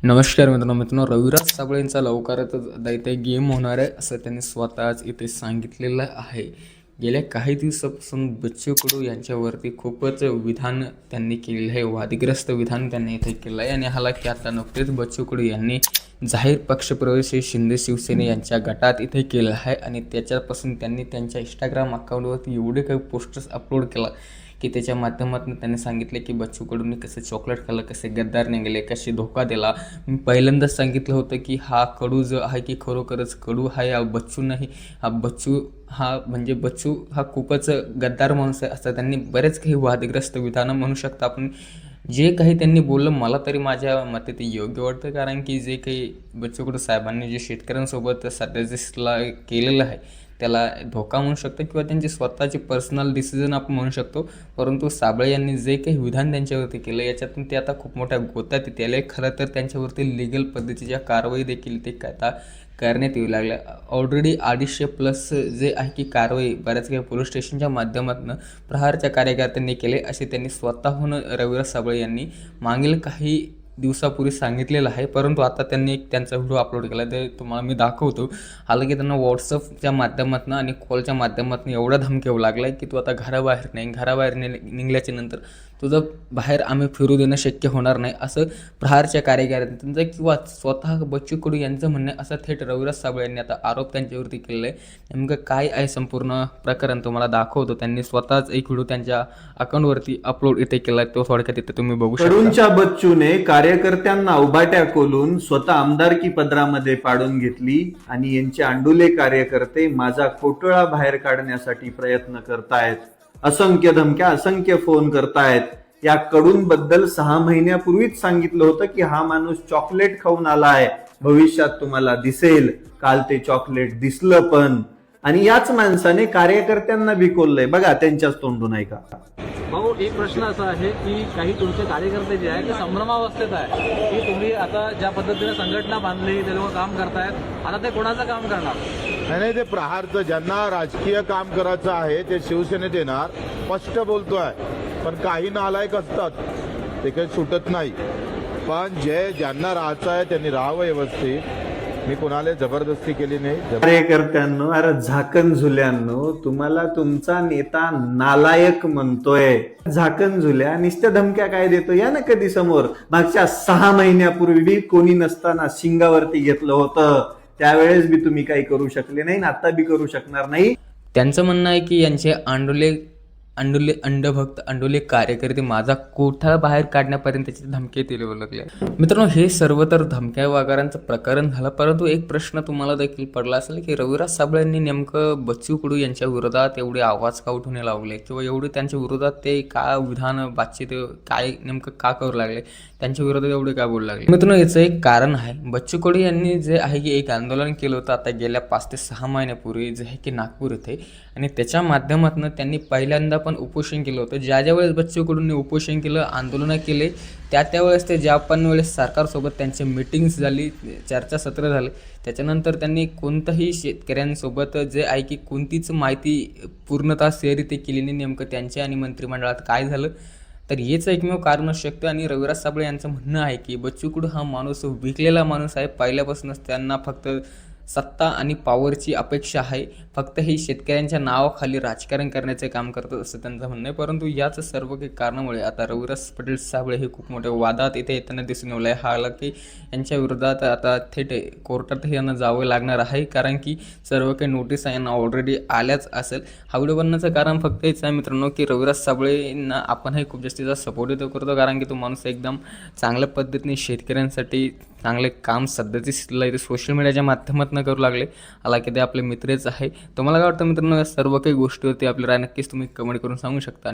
नमस्कार मित्रांनो, रविराज साबळे यांचा लवकरच दैत्य गेम होणार आहे असं त्यांनी स्वतःच इथे सांगितलेलं आहे. गेल्या काही दिवसापासून बच्चू कडू यांच्यावरती खूपच विधान त्यांनी केलेलं आहे, वादग्रस्त विधान त्यांनी इथे केलं आहे. आणि हालाकी आता नुकतेच बच्चू कडू यांनी जाहीर पक्षप्रवेश शिंदे शिवसेने यांच्या गटात इथे केलं आहे. आणि त्याच्यापासून त्यांनी त्यांच्या इंस्टाग्राम अकाउंटवरती एवढे काही पोस्टर्स अपलोड केला की त्याच्या माध्यमातून त्यांनी सांगितले की बच्चू कडूंनी कसं चॉकलेट खाल्लं, कसे गद्दार निघाले, कसे धोका दिला. मी पहिल्यांदाच सांगितलं होतं की हा कडू जो आहे की खरोखरच कडू आहे, हा बच्चू नाही. बच्चू हा खूपच गद्दार माणूस आहे असं त्यांनी बरेच काही वादग्रस्त विधानं म्हणू शकता आपण. जे काही त्यांनी बोललं मला तरी माझ्या मते ते योग्य वाटतं, कारण की जे काही बच्चू कडू साहेबांनी जे शेतकऱ्यांसोबत सध्या केलेलं आहे त्याला धोका म्हणू शकतो किंवा त्यांचे स्वतःचे पर्सनल डिसिजन आपण म्हणू शकतो. परंतु साबळे यांनी जे काही विधान त्यांच्यावरती केलं याच्यातून ते आता खूप मोठ्या गोत्यात येते आले. खरं तर त्यांच्यावरती लिगल पद्धतीच्या कारवाई देखील ते आता करण्यात येऊ लागल्या. ऑलरेडी 250+ जे आहे की कारवाई बऱ्याच काही पोलीस स्टेशनच्या माध्यमातून प्रहारच्या कार्यकर्त्यांनी केले असे त्यांनी स्वतःहून रविराज साबळे यांनी मागील काही दिवसापूर्वी सांगितलेलं आहे. परंतु आता त्यांनी एक त्यांचा व्हिडिओ अपलोड केला, ते तुम्हाला मी दाखवतो. हालाकी त्यांना व्हॉट्सअपच्या माध्यमातून आणि कॉलच्या माध्यमातून एवढा धमकी येऊ लागला आहे की तू आता घराबाहेर निघल्याच्या नंतर तुझं बाहेर आम्ही फिरू देणं शक्य होणार नाही असं प्रहारच्या कार्यकर्त्यांचं किंवा स्वतः बच्चू कडू यांचं म्हणणं असं थेट रविराज साबळे यांनी आता आरोप त्यांच्यावरती केलेला आहे. नेमकं काय आहे संपूर्ण प्रकरण तुम्हाला दाखवतो. त्यांनी स्वतःच एक व्हिडिओ त्यांच्या अकाउंटवरती अपलोड इथे केला, तो थोडक्यात इथे तुम्ही बघू शकता. कडूंच्या बच्चूने कार्यकर्त्यांना उभाट्या खोलून स्वतः आमदारकी पदरामध्ये पाडून घेतली आणि यांचे अंडुले कार्यकर्ते माझा खोटळा बाहेर काढण्यासाठी प्रयत्न करतायत. असंख्य धमक्या, असंख्य फोन करतायत. या कडूंबद्दल 6 महिन्यापूर्वीच सांगितलं होतं की हा माणूस चॉकलेट खाऊन आलाय, भविष्यात तुम्हाला दिसेल. काल ते चॉकलेट दिसलं पण. आणि याच माणसाने कार्यकर्त्यांना बिकोललंय. बघा त्यांच्याच तोंडून ऐका. भाऊ, एक प्रश्न असा आहे की काही तुमचे कार्यकर्ते जे आहेत ते संभ्रमावस्थेत आहे की तुम्ही आता ज्या पद्धतीने संघटना बांधली, ते लोक काम करतायत, आता ते कोणाचं काम करणार? नाही, ते प्रहारचं ज्यांना राजकीय काम करायचं आहे ते शिवसेनेत येणार, स्पष्ट बोलतोय. पण काही नालायक असतात, ते काही सुटत नाही. पण ज्यांना राहायचं आहे त्यांनी राहावं व्यवस्थित. मी कोणाला जबरदस्ती केली नाही. कार्यकर्त्यांनो, अरे झाकण झुल्यांनो, तुम्हाला तुमचा नेता नालायक म्हणतोय. झाकण झुल्या नुसत्या धमक्या काय देतो या ना कधी समोर. मागच्या 6 महिन्यापूर्वी कोणी नसताना शिंगावरती घेतलं होतं, त्यावेळेस बी तुम्ही काही करू शकले नाही, आता बी करू शकणार नाही. त्यांचं म्हणणं आहे की यांचे अंडोले कार्यकर्ते माझा कोठा बाहेर काढण्यापर्यंत त्याची धमकी दिली लागले. मित्रांनो, हे सर्व तर धमक्या वगैरेंचं प्रकरण झालं. परंतु एक प्रश्न तुम्हाला देखील पडला असेल की रविराज साबळे यांनी नेमकं बच्चू कडू यांच्या विरोधात एवढे आवाज का उठवणे लावले किंवा एवढे त्यांच्या विरोधात ते का विधान बातचीत काय नेमकं का करू लागले, त्यांच्या विरोधात एवढे का बोलू लागले. मित्रांनो, याचं एक कारण आहे. बच्चू कडू यांनी जे आहे की एक आंदोलन केलं होतं आता गेल्या 5 ते 6 महिन्यापूर्वी, जे आहे की नागपूर येथे. आणि त्याच्या माध्यमातून त्यांनी पहिल्यांदा पण उपोषण केलं होतं. ज्या वेळेस बच्चू कडूंनी उपोषण केलं, आंदोलनं केले, त्यावेळेस ते पण वेळेस सरकारसोबत त्यांची मीटिंग्स झाली, चर्चासत्र झाले. त्याच्यानंतर त्यांनी कोणत्याही शेतकऱ्यांसोबत जे आहे की कोणतीच माहिती पूर्णतः शेअर इथे केली नाही. नेमकं त्यांच्या आणि मंत्रिमंडळात काय झालं तर हेच एकमेव कारण असू शकतं. आणि रविराज साबळे यांचं म्हणणं आहे की बच्चू कडू हा माणूस विकलेला माणूस आहे. पहिल्यापासूनच त्यांना फक्त सत्ता आणि पॉवरची अपेक्षा आहे. फक्त हे शेतकऱ्यांच्या नावाखाली राजकारण करण्याचे काम करतात असं त्यांचं म्हणणं आहे. परंतु याच सर्व काही कारणामुळे आता रविराज पाटील साबळे हे खूप मोठ्या वादात इथे येताना दिसून येऊ आहे. हालाकी यांच्या विरोधात आता थेट कोर्टातही यांना जावं लागणार आहे, कारण की सर्व काही नोटीस यांना ऑलरेडी आल्याच असेल. हा व्हिडिओ बनण्याचं कारण फक्त हेच आहे मित्रांनो की रविराज साबळेंना आपणही खूप जास्तीचा सपोर्ट इथं करतो, कारण की तो माणूस एकदम चांगल्या पद्धतीने शेतकऱ्यांसाठी चांगले काम सध्याची इथे सोशल मीडियाच्या माध्यमातून करू लागले. हालाकी ते आपले मित्रच आहे. तुम्हाला काय वाटतं मित्रांनो, या सर्व काही गोष्टीवरती आपल्याला नक्कीच तुम्ही कमेंट करून सांगू शकता.